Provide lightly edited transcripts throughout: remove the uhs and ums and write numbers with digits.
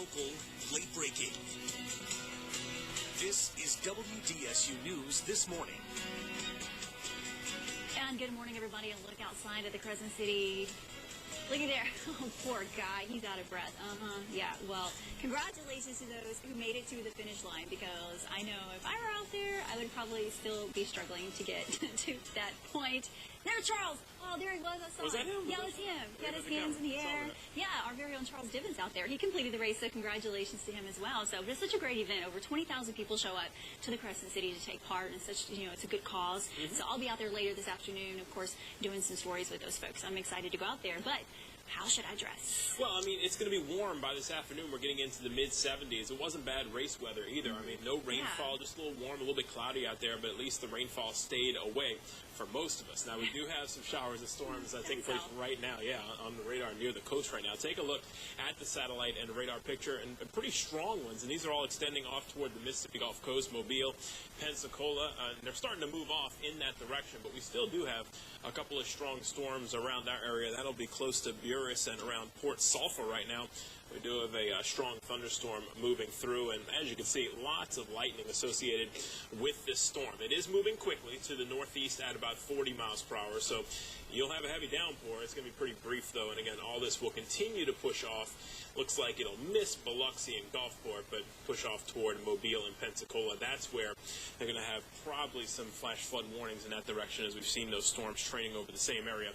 local, late breaking. This is WDSU News This Morning. And good morning, everybody. A look outside at the Crescent City. Looky there. Oh, poor guy. He's out of breath. Yeah, well, congratulations to those who made it to the finish line, because I know if I were out there, I would probably still be struggling to get to that point. There's Charles. Oh, there he was. I saw Was that him? Yeah, it was him. He had his hands in the air. Yeah, our very own Charles Divins out there. He completed the race, so congratulations to him as well. So it's such a great event. Over 20,000 people show up to the Crescent City to take part in such, it's a good cause. So I'll be out there later this afternoon, of course, doing some stories with those folks. I'm excited to go out there, but how should I dress? Well, I mean, it's going to be warm by this afternoon. We're getting into the mid-70s. It wasn't bad race weather either. I mean, no rainfall, just a little warm, a little bit cloudy out there, but at least the rainfall stayed away for most of us. Now, we do have some showers and storms taking place right now, on the radar near the coast right now. Take a look at the satellite and the radar picture, and pretty strong ones, and these are all extending off toward the Mississippi Gulf Coast, Mobile, Pensacola, and they're starting to move off in that direction, but we still do have a couple of strong storms around our area. That'll be close to Buras and around Port Sulphur right now. We do have a strong thunderstorm moving through, and as you can see, lots of lightning associated with this storm. It is moving quickly to the northeast at about 40 miles per hour, so you'll have a heavy downpour. It's going to be pretty brief, though, and again, all this will continue to push off. Looks like it'll miss Biloxi and Gulfport, but push off toward Mobile and Pensacola. That's where they're going to have probably some flash flood warnings in that direction, as we've seen those storms training over the same area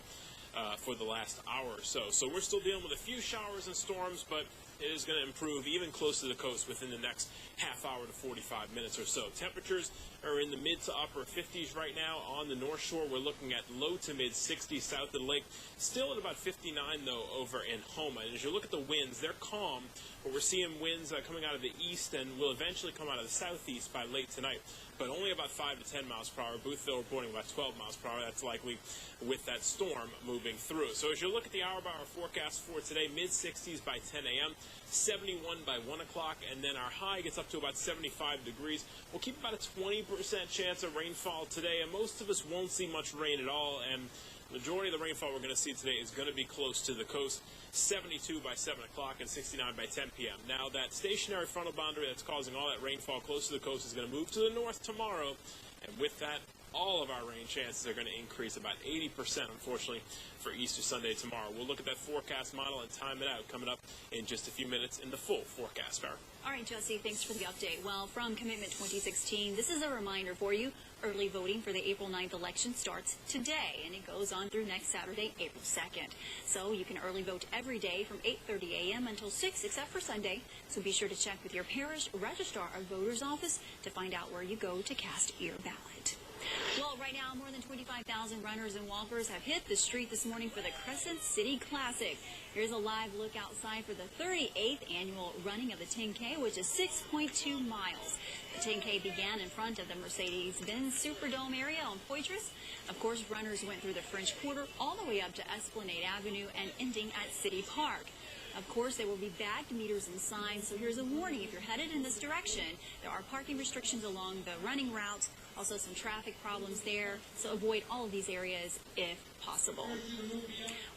for the last hour or so. So we're still dealing with a few showers and storms, but it is going to improve even close to the coast within the next half hour to 45 minutes or so. Temperatures are in the mid to upper 50s right now. On the North Shore, we're looking at low to mid 60s south of the lake. Still at about 59, though, over in Homa. And as you look at the winds, they're calm, but we're seeing winds coming out of the east and will eventually come out of the southeast by late tonight, but only about 5 to 10 miles per hour. Boothville reporting about 12 miles per hour. That's likely with that storm moving through. So as you look at the hour-by-hour forecast for today, mid-60s by 10 a.m., 71 by 1 o'clock, and then our high gets up to about 75 degrees. We'll keep about a 20% chance of rainfall today, and most of us won't see much rain at all, and the majority of the rainfall we're going to see today is going to be close to the coast, 72 by 7 o'clock and 69 by 10 p.m. Now, that stationary frontal boundary that's causing all that rainfall close to the coast is going to move to the north tomorrow, and with that, all of our rain chances are going to increase about 80%, unfortunately, for Easter Sunday tomorrow. We'll look at that forecast model and time it out coming up in just a few minutes in the full forecast. Farrah. All right, Jesse, thanks for the update. Well, from Commitment 2016, this is a reminder for you. Early voting for the April 9th election starts today, and it goes on through next Saturday, April 2nd. So you can early vote every day from 8:30 a.m. until 6, except for Sunday. So be sure to check with your parish registrar or voter's office to find out where you go to cast your ballot. Well, right now, more than 25,000 runners and walkers have hit the street this morning for the Crescent City Classic. Here's a live look outside for the 38th annual running of the 10K, which is 6.2 miles. The 10K began in front of the Mercedes-Benz Superdome area on Poitras. Of course, runners went through the French Quarter all the way up to Esplanade Avenue and ending at City Park. Of course, there will be bagged meters and signs, so here's a warning. If you're headed in this direction, there are parking restrictions along the running route, also some traffic problems there, so avoid all of these areas if possible.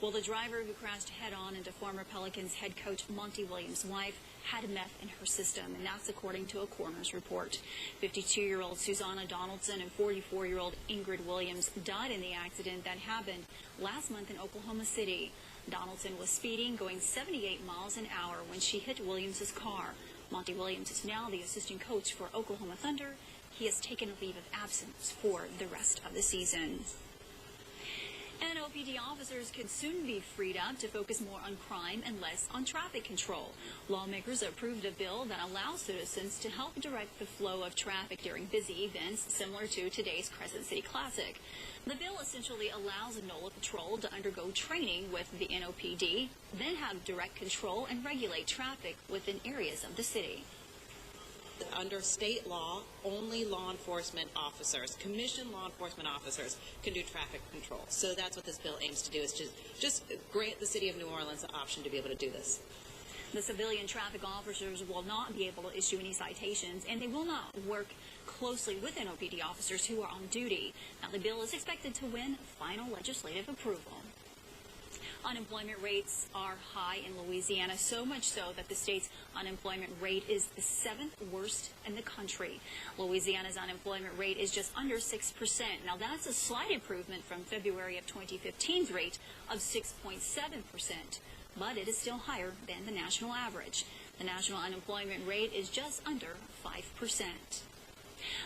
Well, the driver who crashed head-on into former Pelicans head coach Monty Williams' wife had meth in her system, and that's according to a coroner's report. 52-year-old Susanna Donaldson and 44-year-old Ingrid Williams died in the accident that happened last month in Oklahoma City. Donaldson was speeding, going 78 miles an hour when she hit Williams' car. Monty Williams is now the assistant coach for Oklahoma Thunder. He has taken a leave of absence for the rest of the season. And OPD officers could soon be freed up to focus more on crime and less on traffic control. Lawmakers approved a bill that allows citizens to help direct the flow of traffic during busy events similar to today's Crescent City Classic. The bill essentially allows NOLA Patrol to undergo training with the NOPD, then have direct control and regulate traffic within areas of the city. Under state law, only law enforcement officers, commissioned law enforcement officers, can do traffic control. So that's what this bill aims to do, is just grant the city of New Orleans the option to be able to do this. The civilian traffic officers will not be able to issue any citations, and they will not work closely with NOPD officers who are on duty. Now, the bill is expected to win final legislative approval. Unemployment rates are high in Louisiana, so much so that the state's unemployment rate is the 7th worst in the country. Louisiana's unemployment rate is just under 6%. Now, that's a slight improvement from February of 2015's rate of 6.7%, but it is still higher than the national average. The national unemployment rate is just under 5%.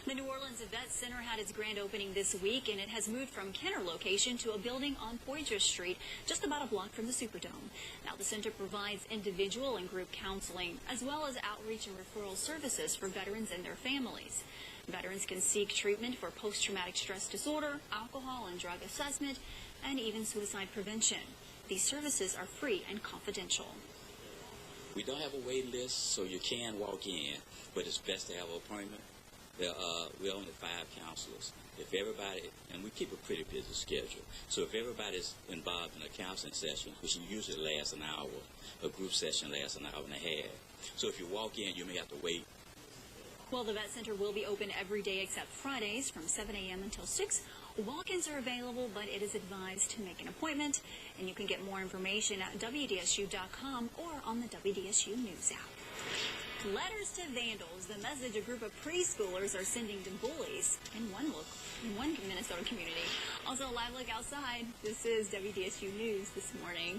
The New Orleans Vet Center had its grand opening this week, and it has moved from Kenner location to a building on Poydras Street, just about a block from the Superdome. Now, the center provides individual and group counseling, as well as outreach and referral services for veterans and their families. Veterans can seek treatment for post-traumatic stress disorder, alcohol and drug assessment, and even suicide prevention. These services are free and confidential. We don't have a wait list, so you can walk in, but it's best to have an appointment. We're only 5 counselors. If everybody, and we keep a pretty busy schedule, so if everybody's involved in a counseling session, which usually lasts an hour, a group session lasts an hour and a half. So if you walk in, you may have to wait. Well, the Vet Center will be open every day except Fridays from 7 a.m. until 6. Walk-ins are available, but it is advised to make an appointment, and you can get more information at WDSU.com or on the WDSU News app. Letters to vandals, the message a group of preschoolers are sending to bullies in one Minnesota community. Also, a live look outside. This is WDSU News this morning.